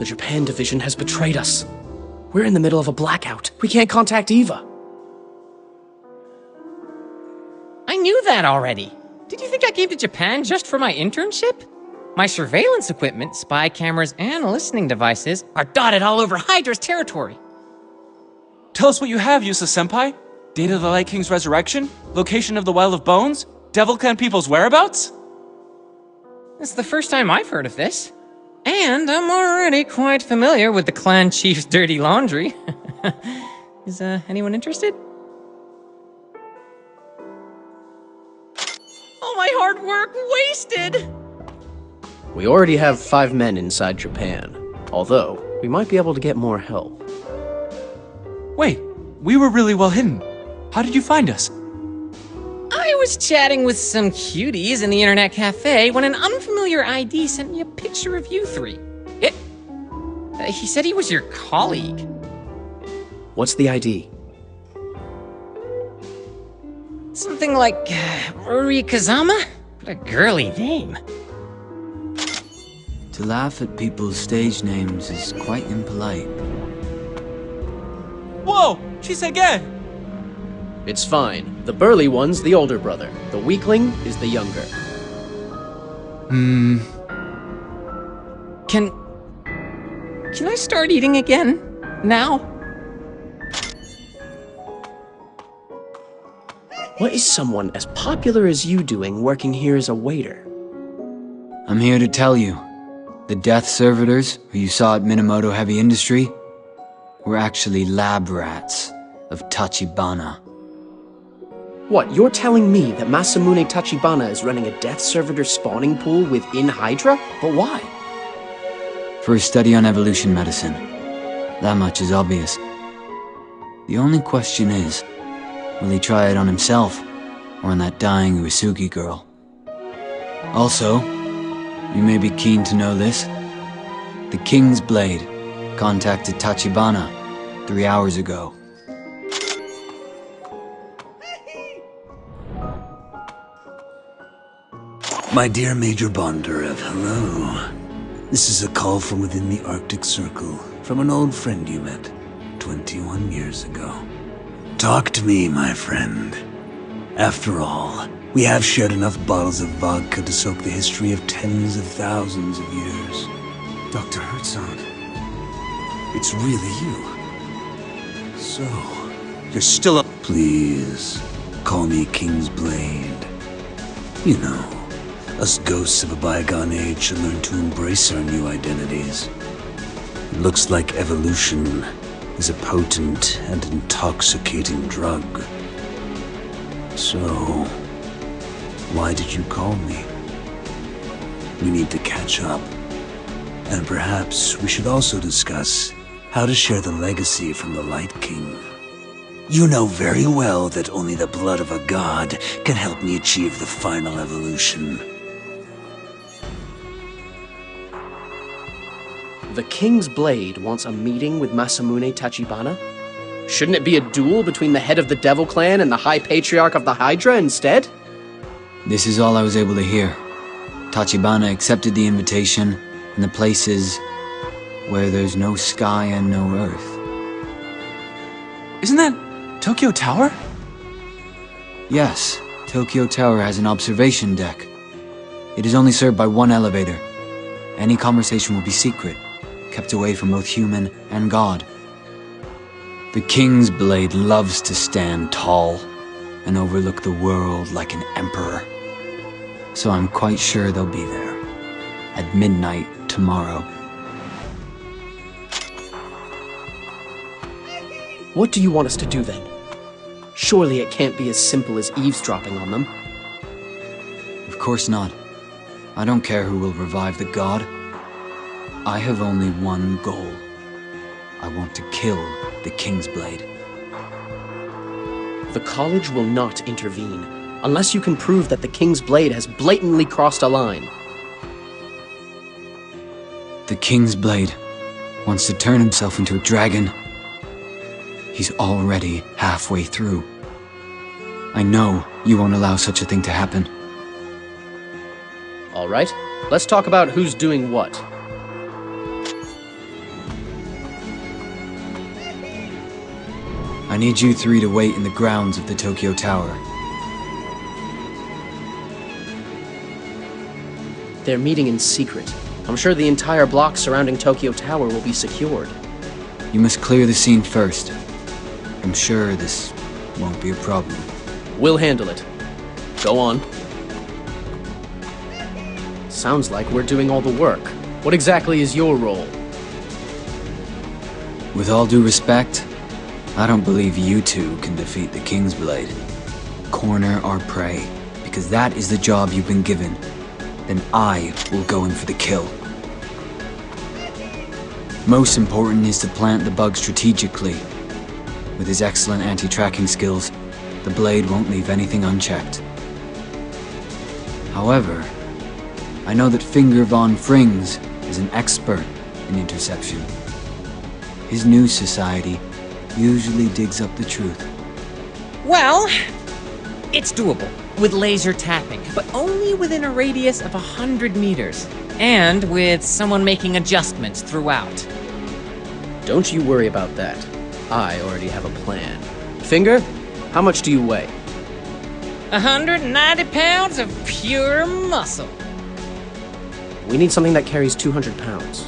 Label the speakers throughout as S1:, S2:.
S1: The Japan division has betrayed us. We're in the middle of a blackout. We can't contact Eva.
S2: I knew that already. Did you think I came to Japan just for my internship? My surveillance equipment, spy cameras, and listening devices are dotted all over Hydra's territory.
S3: Tell us what you have, Yusa-senpai. Date of the Light King's resurrection? Location of the Well of Bones? Devil Clan people's whereabouts?
S2: It's the first time I've heard of this. And I'm already quite familiar with the clan chief's dirty laundry. Is anyone interested? All my hard work wasted!
S1: We already have 5 men inside Japan, although we might be able to get more help.
S3: Wait, we were really well hidden. How did you find us?
S2: I was chatting with some cuties in the internet cafe when an unfamiliar ID sent me a picture of you three. He said he was your colleague.
S1: What's the ID?
S2: Something like Rikazama? What a girly name.
S4: To laugh at people's stage names is quite impolite.
S3: Whoa! Chisage!
S1: It's fine. The burly one's the older brother. The weakling is the younger.
S2: Can I start eating again? Now?
S1: What is someone as popular as you doing working here as a waiter?
S4: I'm here to tell you, the death servitors who you saw at Minamoto Heavy Industry were actually lab rats of Tachibana.
S1: What, you're telling me that Masamune Tachibana is running a death servitor spawning pool within Hydra? But why?
S4: For his study on evolution medicine. That much is obvious. The only question is, will he try it on himself, or on that dying Uesugi girl? Also, you may be keen to know this. The King's Blade contacted Tachibana 3 hours ago.
S5: My dear Major Bondarev, hello. This is a call from within the Arctic Circle, from an old friend you met 21 years ago. Talk to me, my friend. After all, we have shared enough bottles of vodka to soak the history of tens of thousands of years.
S6: Dr. Herzog, it's really you. So, you're still up.
S5: Please, call me King's Blade. You know, us ghosts of a bygone age should learn to embrace our new identities. It looks like evolution is a potent and intoxicating drug. So, why did you call me? We need to catch up. And perhaps we should also discuss how to share the legacy from the Light King. You know very well that only the blood of a god can help me achieve the final evolution.
S1: The King's Blade wants a meeting with Masamune Tachibana? Shouldn't it be a duel between the head of the Devil Clan and the High Patriarch of the Hydra instead?
S4: This is all I was able to hear. Tachibana accepted the invitation, and the place is where there's no sky and no earth.
S3: Isn't that Tokyo Tower?
S4: Yes, Tokyo Tower has an observation deck. It is only served by one elevator. Any conversation will be secret, kept away from both human and god. The King's Blade loves to stand tall and overlook the world like an emperor. So I'm quite sure they'll be there at midnight tomorrow.
S1: What do you want us to do then? Surely it can't be as simple as eavesdropping on them.
S4: Of course not. I don't care who will revive the god. I have only one goal. I want to kill the King's Blade.
S1: The college will not intervene, unless you can prove that the King's Blade has blatantly crossed a line.
S4: The King's Blade wants to turn himself into a dragon. He's already halfway through. I know you won't allow such a thing to happen.
S1: All right, let's talk about who's doing what.
S4: I need you three to wait in the grounds of the Tokyo Tower.
S1: They're meeting in secret. I'm sure the entire block surrounding Tokyo Tower will be secured.
S4: You must clear the scene first. I'm sure this won't be a problem.
S1: We'll handle it. Go on. Sounds like we're doing all the work. What exactly is your role?
S4: With all due respect, I don't believe you two can defeat the King's Blade. Corner our prey, because that is the job you've been given. Then I will go in for the kill. Most important is to plant the bug strategically. With his excellent anti-tracking skills, the Blade won't leave anything unchecked. However, I know that Finger von Frings is an expert in interception. His news society usually digs up the truth.
S2: Well, it's doable with laser tapping, but only within a radius of 100 meters, and with someone making adjustments throughout.
S1: Don't you worry about that. I already have a plan. Finger, how much do you weigh?
S2: 190 pounds of pure muscle.
S1: We need something that carries 200 pounds.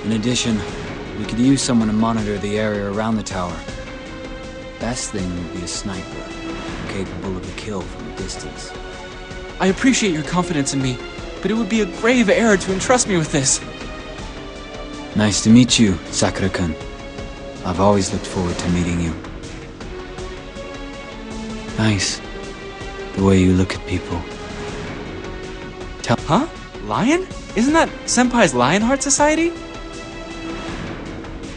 S4: In addition, we could use someone to monitor the area around the tower. Best thing would be a sniper, capable of a kill from a distance.
S3: I appreciate your confidence in me, but it would be a grave error to entrust me with this.
S4: Nice to meet you, Sakura-kun. I've always looked forward to meeting you. Nice, the way you look at people.
S3: Huh? Lion? Isn't that Senpai's Lionheart Society?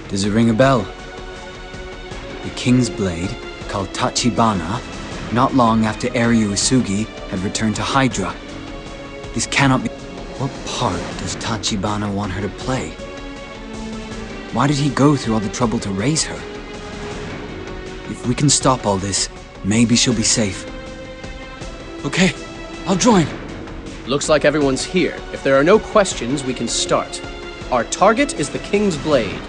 S4: Does it ring a bell? The King's Blade, called Tachibana, not long after Eryu Usugi had returned to Hydra. This cannot be... What part does Tachibana want her to play? Why did he go through all the trouble to raise her? If we can stop all this, maybe she'll be safe.
S3: Okay, I'll join.
S1: Looks like everyone's here. If there are no questions, we can start. Our target is the King's Blade.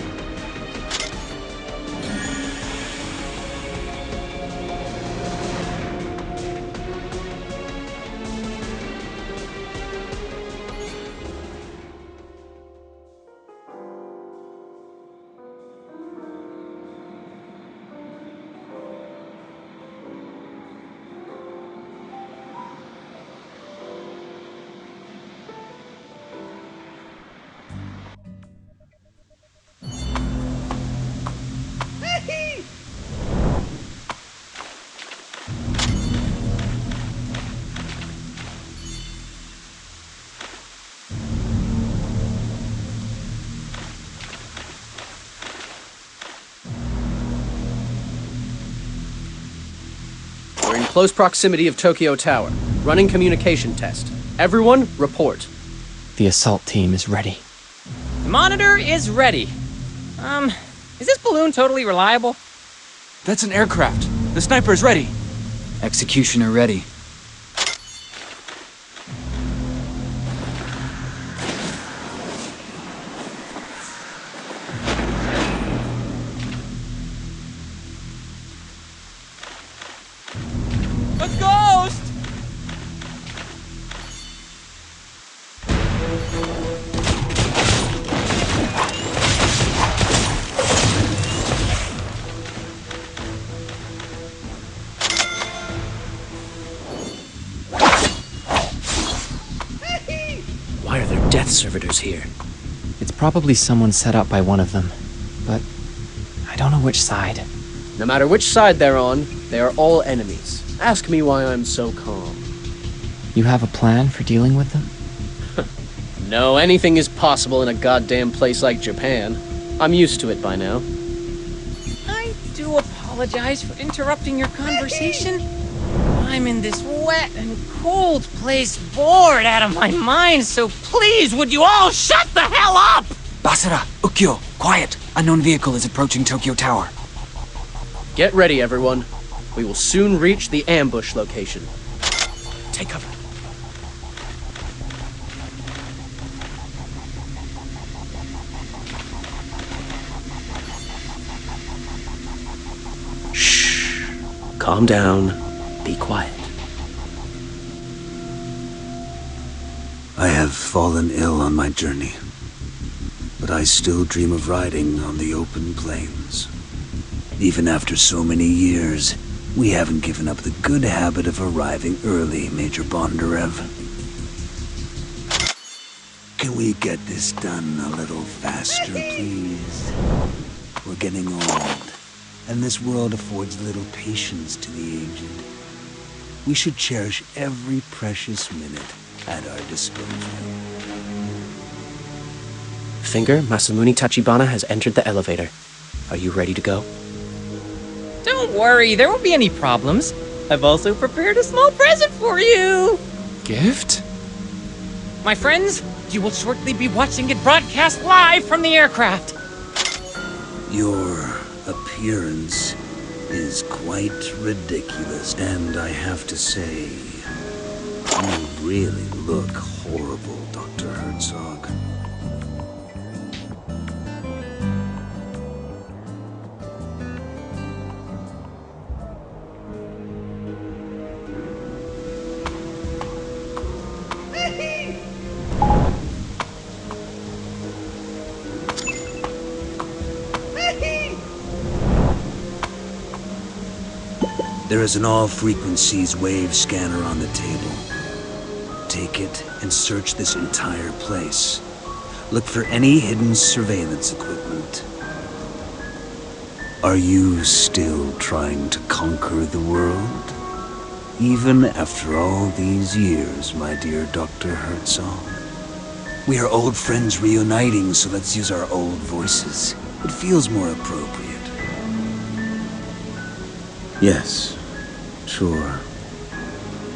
S1: We're in close proximity of Tokyo Tower. Running communication test. Everyone, report.
S2: The assault team is ready. The monitor is ready. Is this balloon totally reliable?
S3: That's an aircraft. The sniper is ready.
S4: Executioner ready.
S3: A ghost!
S1: Why are there death servitors here?
S2: It's probably someone set up by one of them, but I don't know which side.
S1: No matter which side they're on, they are all enemies. Ask me why I'm so calm.
S2: You have a plan for dealing with them?
S1: No, anything is possible in a goddamn place like Japan. I'm used to it by now.
S2: I do apologize for interrupting your conversation. I'm in this wet and cold place, bored out of my mind, so please, would you all shut the hell up?
S4: Basara, Ukyo, quiet. Unknown vehicle is approaching Tokyo Tower.
S1: Get ready, everyone. We will soon reach the ambush location.
S3: Take cover.
S1: Shh. Calm down. Be quiet.
S5: I have fallen ill on my journey, but I still dream of riding on the open plains. Even after so many years, we haven't given up the good habit of arriving early, Major Bondarev. Can we get this done a little faster, please? We're getting old, and this world affords little patience to the aged. We should cherish every precious minute at our disposal.
S1: Finger, Masamune Tachibana has entered the elevator. Are you ready to go?
S2: Don't worry, there won't be any problems. I've also prepared a small present for you.
S3: Gift?
S2: My friends, you will shortly be watching it broadcast live from the aircraft.
S5: Your appearance is quite ridiculous, and I have to say, you really look horrible, Dr. Herzog. There is an all-frequencies wave scanner on the table. Take it and search this entire place. Look for any hidden surveillance equipment. Are you still trying to conquer the world? Even after all these years, my dear Dr. Herzog? We are old friends reuniting, so let's use our old voices. It feels more appropriate. Yes, sure.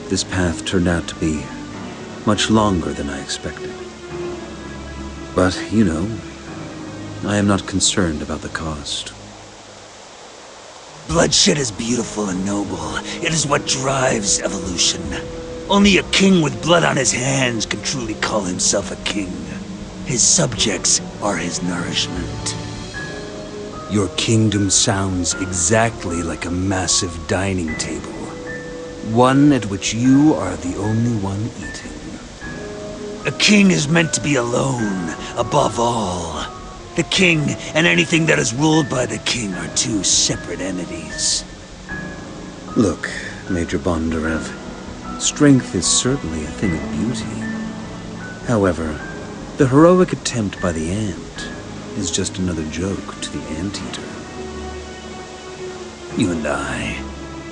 S5: This path turned out to be much longer than I expected. But, you know, I am not concerned about the cost. Bloodshed is beautiful and noble. It is what drives evolution. Only a king with blood on his hands can truly call himself a king. His subjects are his nourishment. Your kingdom sounds exactly like a massive dining table. One at which you are the only one eating. A king is meant to be alone, above all. The king and anything that is ruled by the king are two separate entities. Look, Major Bondarev, strength is certainly a thing of beauty. However, the heroic attempt by the ant is just another joke to the anteater. You and I,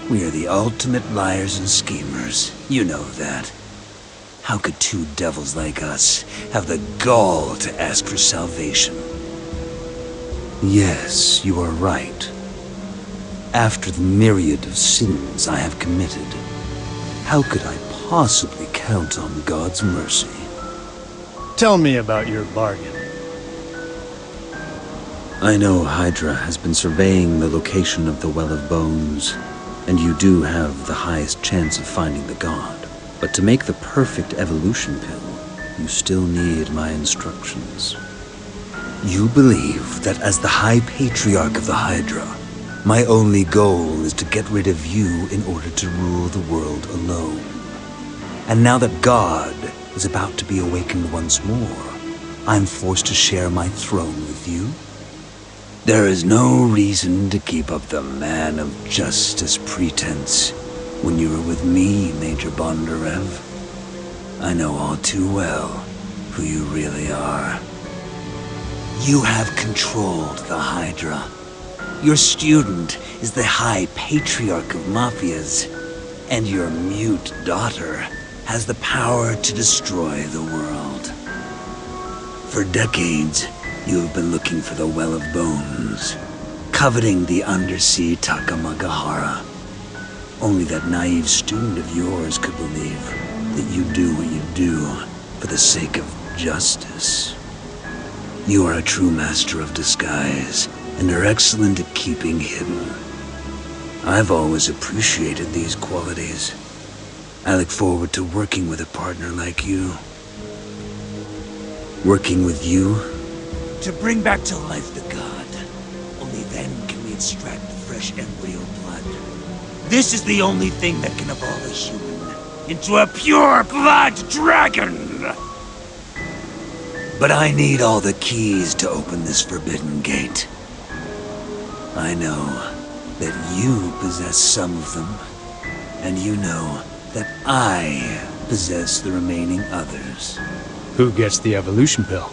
S5: we are the ultimate liars and schemers. You know that. How could two devils like us have the gall to ask for salvation? Yes, you are right. After the myriad of sins I have committed, how could I possibly count on God's mercy?
S7: Tell me about your bargain.
S5: I know Hydra has been surveying the location of the Well of Bones, and you do have the highest chance of finding the god. But to make the perfect evolution pill, you still need my instructions. You believe that as the High Patriarch of the Hydra, my only goal is to get rid of you in order to rule the world alone. And now that God is about to be awakened once more, I'm forced to share my throne with you? There is no reason to keep up the man of justice pretense when you are with me, Major Bondarev. I know all too well who you really are. You have controlled the Hydra. Your student is the High Patriarch of Mafias, and your mute daughter has the power to destroy the world. For decades, you have been looking for the Well of Bones, coveting the undersea Takamagahara. Only that naive student of yours could believe that you do what you do for the sake of justice. You are a true master of disguise, and are excellent at keeping hidden. I've always appreciated these qualities. I look forward to working with a partner like you. Working with you to bring back to life the god. Only then can we extract the fresh embryo blood. This is the only thing that can evolve a human into a pure blood dragon! But I need all the keys to open this forbidden gate. I know that you possess some of them, and you know that I possess the remaining others.
S7: Who gets the evolution pill?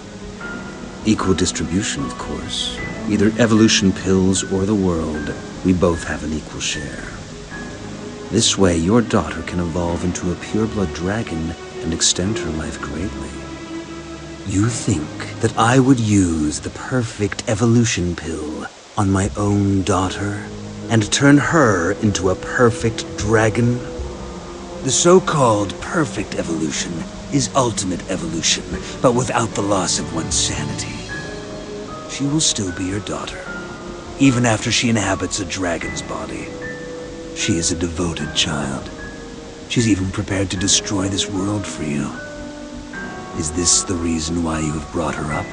S5: Equal distribution, of course. Either evolution pills or the world, we both have an equal share. This way, your daughter can evolve into a pure-blood dragon and extend her life greatly. You think that I would use the perfect evolution pill on my own daughter and turn her into a perfect dragon? The so-called perfect evolution is ultimate evolution, but without the loss of one's sanity. She will still be your daughter, even after she inhabits a dragon's body. She is a devoted child. She's even prepared to destroy this world for you. Is this the reason why you have brought her up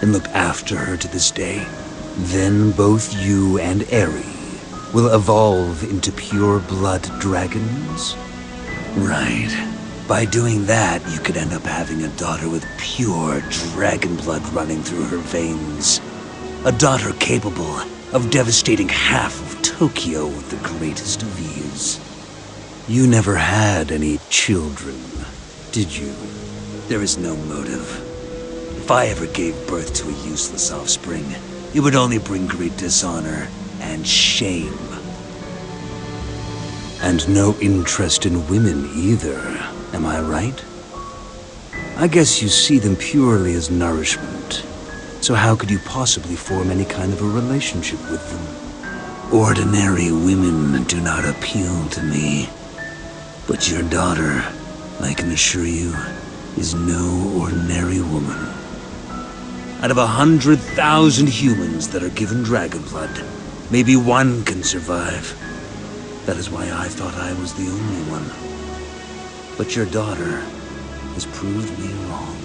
S5: and looked after her to this day? Then both you and Eri will evolve into pure-blood dragons? Right. By doing that, you could end up having a daughter with pure dragon blood running through her veins. A daughter capable of devastating half of Tokyo with the greatest of ease. You never had any children, did you? There is no motive. If I ever gave birth to a useless offspring, it would only bring great dishonor and shame. And no interest in women either, am I right? I guess you see them purely as nourishment. So how could you possibly form any kind of a relationship with them? Ordinary women do not appeal to me. But your daughter, I can assure you, is no ordinary woman. Out of 100,000 humans that are given dragon blood, maybe one can survive. That is why I thought I was the only one. But your daughter has proved me wrong.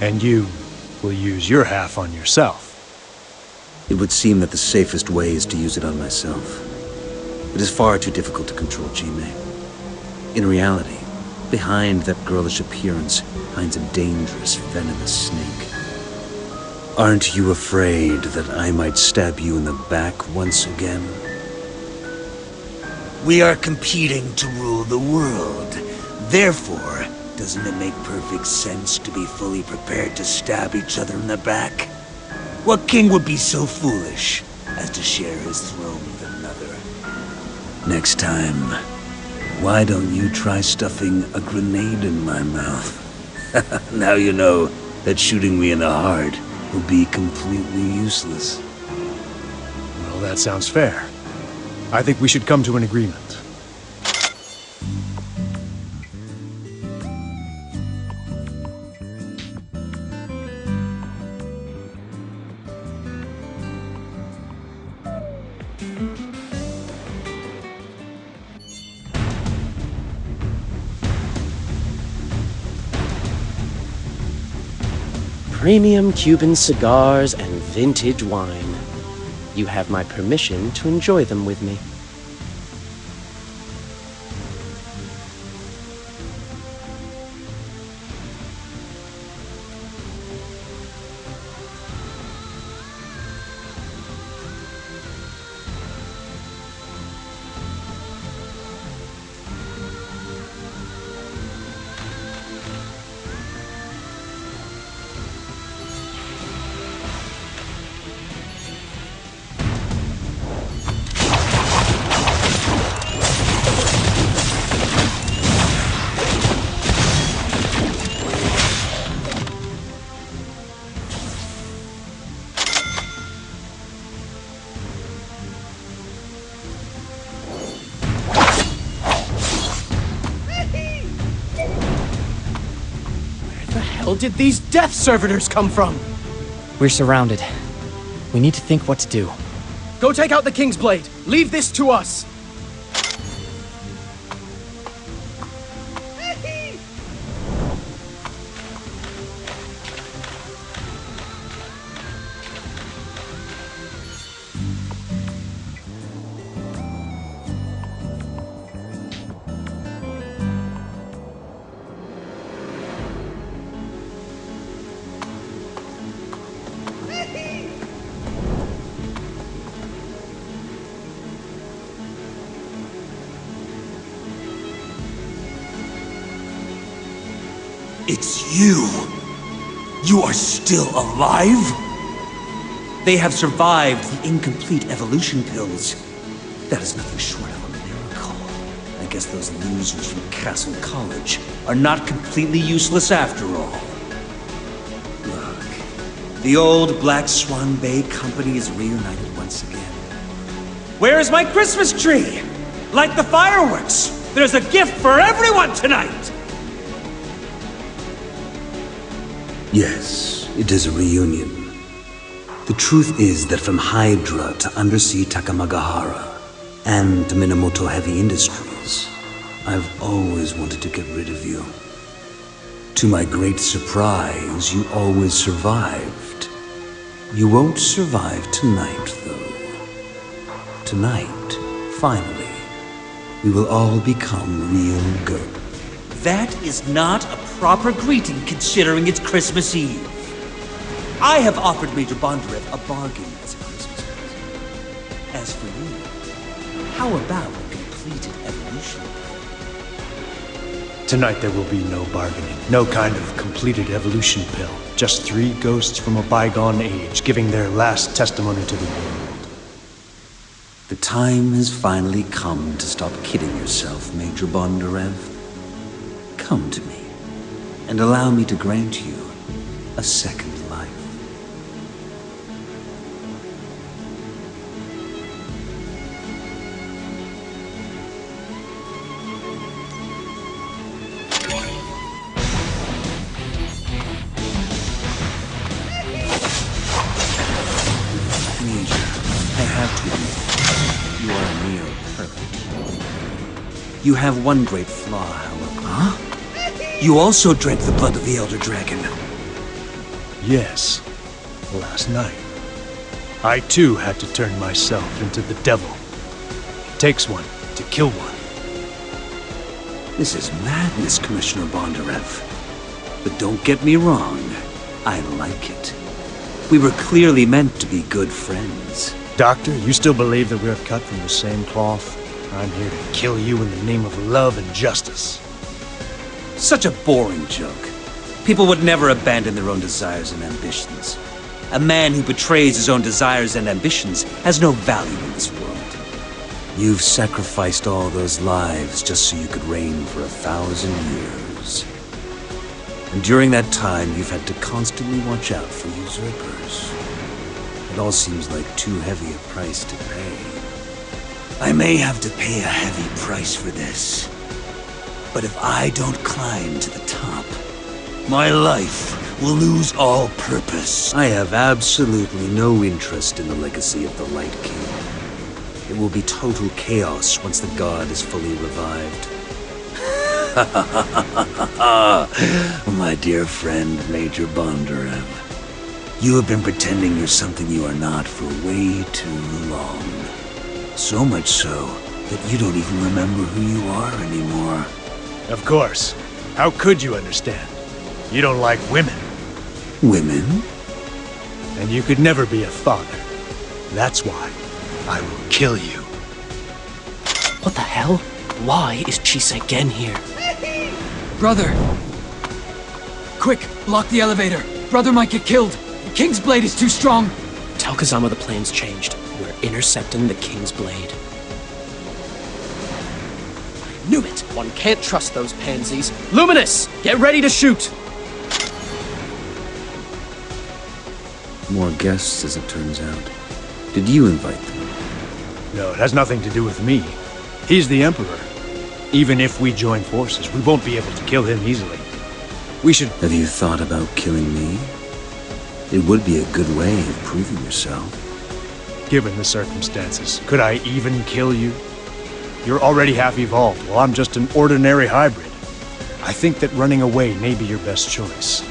S7: And you will use your half on yourself.
S5: It would seem that the safest way is to use it on myself. It is far too difficult to control Jime. In reality, behind that girlish appearance hides a dangerous, venomous snake. Aren't you afraid that I might stab you in the back once again? We are competing to rule the world. Therefore, doesn't it make perfect sense to be fully prepared to stab each other in the back? What king would be so foolish as to share his throne with another? Next time, why don't you try stuffing a grenade in my mouth? Now you know that shooting me in the heart will be completely useless.
S7: Well, that sounds fair. I think we should come to an agreement.
S1: Premium Cuban cigars and vintage wine. You have my permission to enjoy them with me. Where did these death servitors come from?
S2: We're surrounded. We need to think what to do.
S1: Go take out the King's Blade. Leave this to us!
S5: It's you! You are still alive? They have survived the incomplete evolution pills. That is nothing short of a miracle. I guess those losers from Castle College are not completely useless after all. Look, the old Black Swan Bay Company is reunited once again. Where is my Christmas tree? Like the fireworks, there's a gift for everyone tonight! Yes, it is a reunion. The truth is that from Hydra to Undersea Takamagahara and to Minamoto Heavy Industries, I've always wanted to get rid of you. To my great surprise, you always survived. You won't survive tonight, though. Tonight, finally, we will all become real good. That is not a proper greeting considering it's Christmas Eve. I have offered Major Bondarev a bargain as a Christmas present. As for you, how about a completed evolution?
S7: Tonight there will be no bargaining, no kind of completed evolution pill. Just 3 ghosts from a bygone age giving their last testimony to the world.
S5: The time has finally come to stop kidding yourself, Major Bondarev. Come to me, and allow me to grant you a second life. Major, I have to admit, you are near perfect. You have one great flaw, however. Huh? You also drank the blood of the Elder Dragon.
S7: Yes, last night. I too had to turn myself into the devil. It takes one to kill one.
S5: This is madness, Commissioner Bondarev. But don't get me wrong, I like it. We were clearly meant to be good friends.
S7: Doctor, you still believe that we're cut from the same cloth? I'm here to kill you in the name of love and justice.
S5: Such a boring joke. People would never abandon their own desires and ambitions. A man who betrays his own desires and ambitions has no value in this world. You've sacrificed all those lives just so you could reign for 1,000 years. And during that time, you've had to constantly watch out for usurpers. It all seems like too heavy a price to pay. I may have to pay a heavy price for this. But if I don't climb to the top, my life will lose all purpose. I have absolutely no interest in the legacy of the Light King. It will be total chaos once the god is fully revived. My dear friend, Major Bondarev. You have been pretending you're something you are not for way too long. So much so that you don't even remember who you are anymore.
S7: Of course. How could you understand? You don't like women.
S5: Women?
S7: And you could never be a father. That's why I will kill you.
S1: What the hell? Why is Chiseigen here?
S4: Brother! Quick, block the elevator. Brother might get killed. The King's Blade is too strong.
S1: Tell Kazama the plan's changed. We're intercepting the King's Blade. I knew it! One can't trust those pansies. Luminous! Get ready to shoot!
S5: More guests, as it turns out. Did you invite them?
S7: No, it has nothing to do with me. He's the Emperor. Even if we join forces, we won't be able to kill him easily. We should...
S5: Have you thought about killing me? It would be a good way of proving yourself.
S7: given the circumstances. Could I even kill you? You're already half evolved, while I'm just an ordinary hybrid. I think that running away may be your best choice.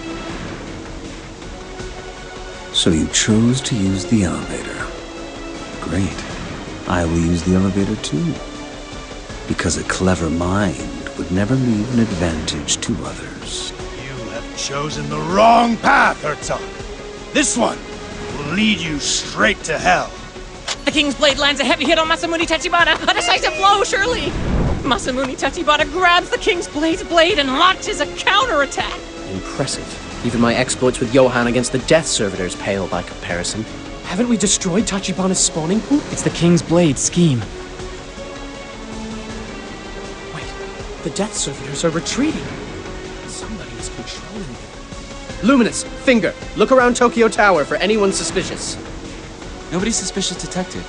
S5: So you chose to use the elevator. Great. I will use the elevator too. Because a clever mind would never leave an advantage to others.
S7: You have chosen the wrong path, Herzog. This one will lead you straight to hell.
S2: The King's Blade lands a heavy hit on Masamune Tachibana. A decisive blow, surely! Masamune Tachibana grabs the King's Blade's blade and launches a counterattack.
S1: Impressive. Even my exploits with Johann against the Death Servitors pale by comparison. Haven't we destroyed Tachibana's spawning pool?
S8: It's the King's Blade scheme.
S1: Wait, the Death Servitors are retreating. Somebody is controlling them. Luminous, Finger, look around Tokyo Tower for anyone suspicious.
S3: Nobody's suspicious detected.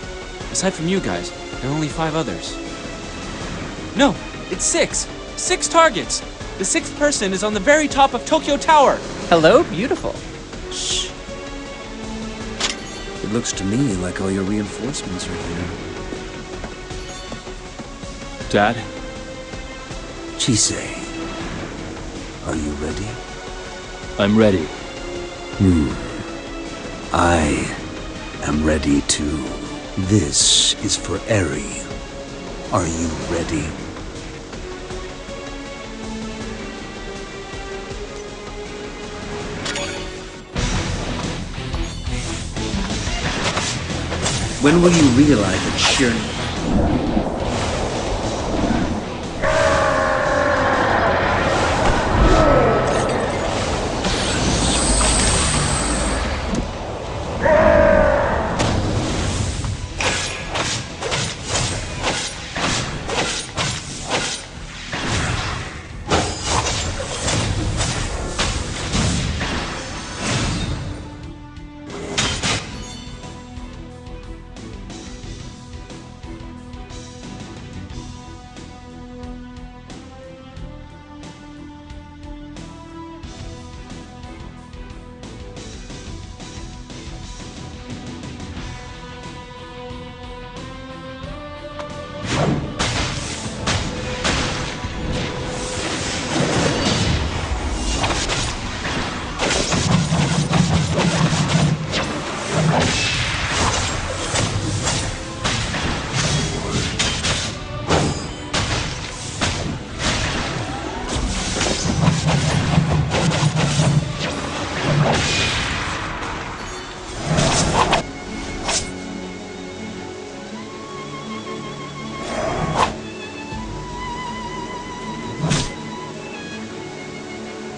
S3: Aside from you guys, there are only 5 others. No, it's 6. 6 targets. The 6th person is on the very top of Tokyo Tower.
S2: Hello, beautiful.
S5: Shh. It looks to me like all your reinforcements are here.
S3: Dad?
S5: Chisei, are you ready?
S8: I'm ready.
S5: I am ready too. This is for Eri. Are you ready? When will you realize that sheer...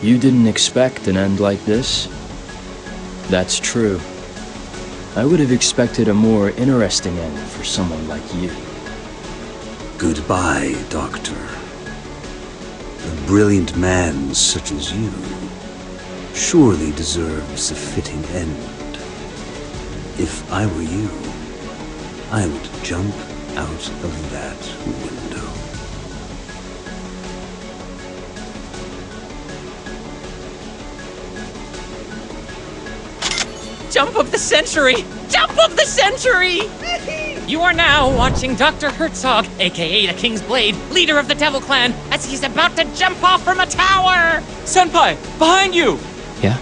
S8: You didn't expect an end like this? That's true. I would have expected a more interesting end for someone like you.
S5: Goodbye, Doctor. A brilliant man such as you surely deserves a fitting end. If I were you, I would jump out of that window.
S2: Jump of the century! Jump of the century! You are now watching Dr. Herzog, aka the King's Blade, leader of the Devil Clan, as he's about to jump off from a tower!
S3: Senpai, behind you!
S8: Yeah?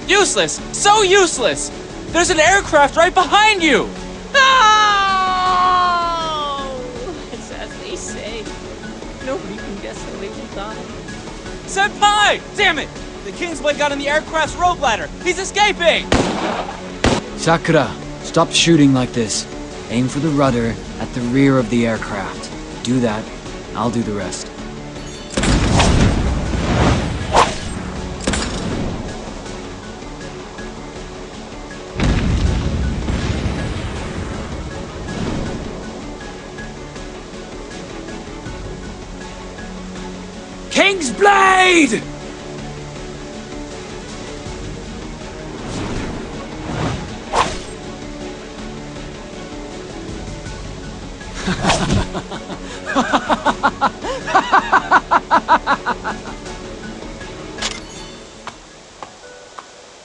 S3: Useless! So useless! There's an aircraft right behind you!
S2: No! It's as they say. Nobody can guess how they will die.
S3: Senpai! Damn it! The King's Blade got on the aircraft's rope ladder! He's escaping!
S4: Sakura, stop shooting like this. Aim for the rudder at the rear of the aircraft. Do that. I'll do the rest.
S3: King's Blade!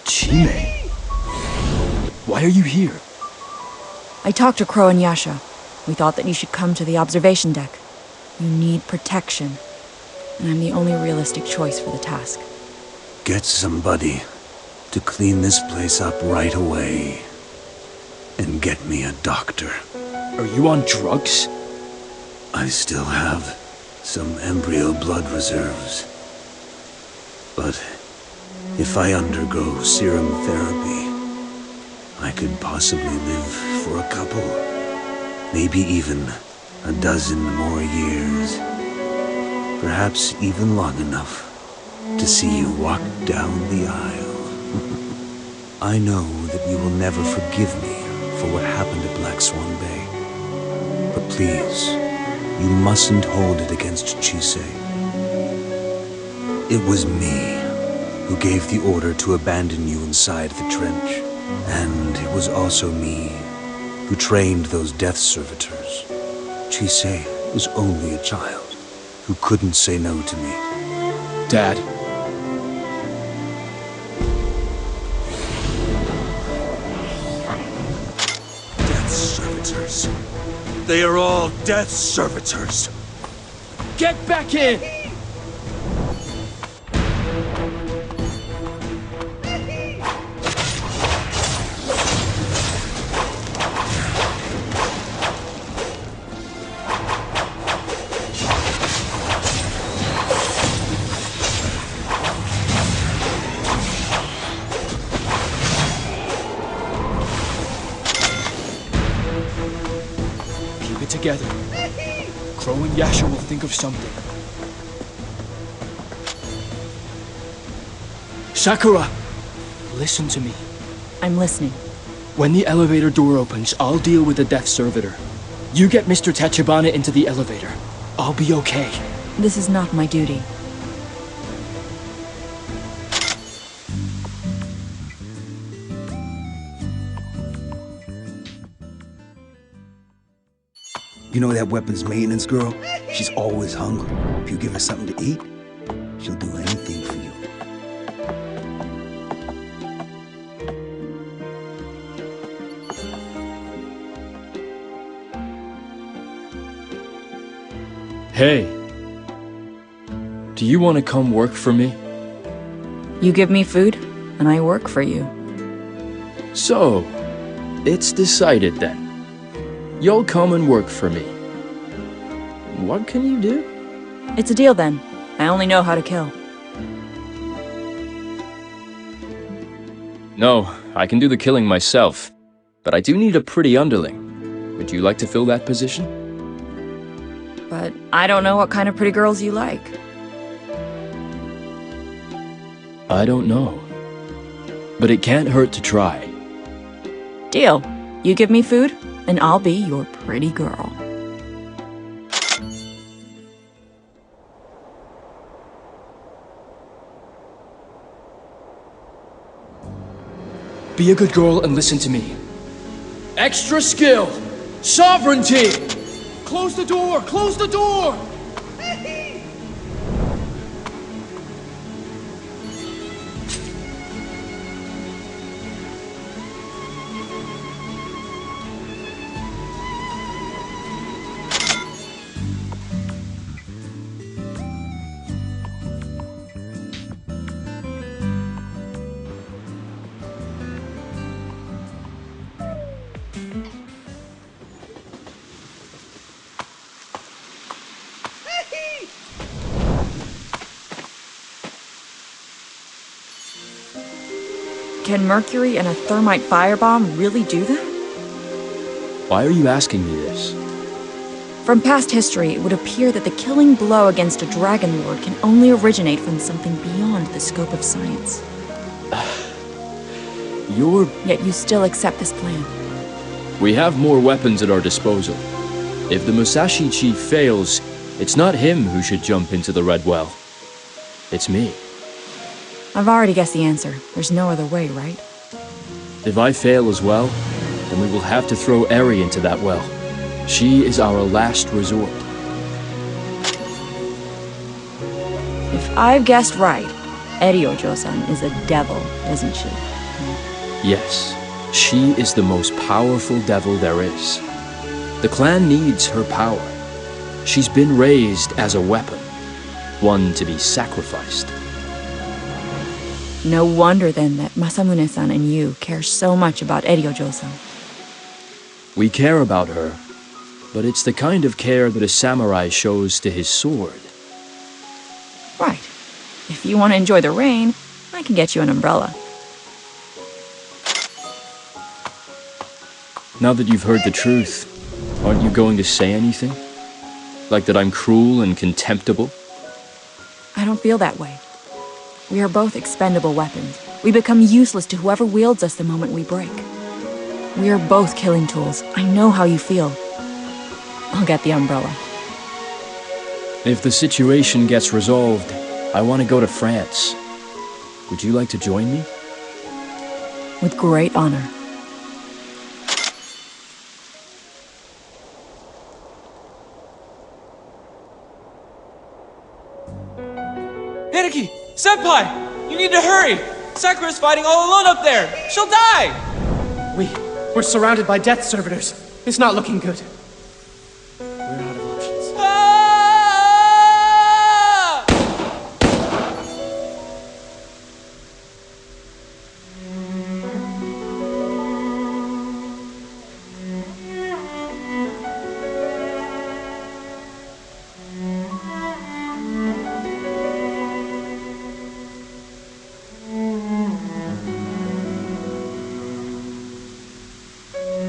S8: Chime? Why are you here?
S9: I talked to Crow and Yasha. We thought that you should come to the observation deck. You need protection, and I'm the only realistic choice for the task.
S5: Get somebody to clean this place up right away. And get me a doctor.
S8: Are you on drugs?
S5: I still have some embryo blood reserves. But if I undergo serum therapy, I could possibly live for a couple, maybe even a dozen more years. Perhaps even long enough to see you walk down the aisle. I know that you will never forgive me for what happened at Black Swan Bay. But please, you mustn't hold it against Chisei. It was me who gave the order to abandon you inside the trench. And it was also me who trained those death servitors. Chisei was only a child who couldn't say no to me.
S8: Dad.
S6: Death servitors. They are all death servitors.
S8: Get back in! Together. Crow and Yasha will think of something. Sakura! Listen to me.
S9: I'm listening.
S8: When the elevator door opens, I'll deal with the death servitor. You get Mr. Tachibana into the elevator. I'll be okay.
S9: This is not my duty.
S6: You know that weapons maintenance girl? She's always hungry. If you give her something to eat, she'll do anything for you.
S8: Hey. Do you want to come work for me?
S9: You give me food, and I work for you.
S8: So, it's decided then. You'll come and work for me. What can you do?
S9: It's a deal then. I only know how to kill.
S8: No, I can do the killing myself. But I do need a pretty underling. Would you like to fill that position?
S9: But I don't know what kind of pretty girls you like.
S8: I don't know. But it can't hurt to try.
S9: Deal. You give me food, and I'll be your pretty girl.
S8: Be a good girl and listen to me. Extra skill! Sovereignty! Close the door! Close the door!
S9: Can mercury and a thermite firebomb really do that?
S8: Why are you asking me this?
S9: From past history, it would appear that the killing blow against a Dragon Lord can only originate from something beyond the scope of science. Yet you still accept this plan.
S8: We have more weapons at our disposal. If the Musashi chief fails, it's not him who should jump into the Red Well. It's me.
S9: I've already guessed the answer. There's no other way, right?
S8: If I fail as well, then we will have to throw Eri into that well. She is our last resort.
S9: If I've guessed right, Eriojo-san is a devil, isn't she?
S8: Yes, She is the most powerful devil there is. The clan needs her power. She's been raised as a weapon, one to be sacrificed.
S9: No wonder then that Masamune-san and you care so much about Eryojo-san.
S8: We care about her, but it's the kind of care that a samurai shows to his sword.
S9: Right. If you want to enjoy the rain, I can get you an umbrella.
S8: Now that you've heard the truth, aren't you going to say anything? Like that I'm cruel and contemptible?
S9: I don't feel that way. We are both expendable weapons. We become useless to whoever wields us the moment we break. We are both killing tools. I know how you feel. I'll get the umbrella.
S8: If the situation gets resolved, I want to go to France. Would you like to join me?
S9: With great honor.
S3: Hideki! Senpai! You need to hurry! Sakura's fighting all alone up there! She'll die!
S1: We're surrounded by death servitors. It's not looking good. We're out of options.
S3: Ah!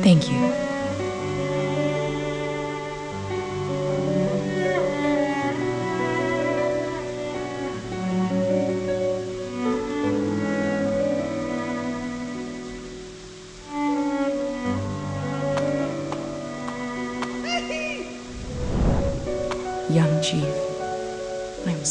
S9: Thank you. Young Chief, I'm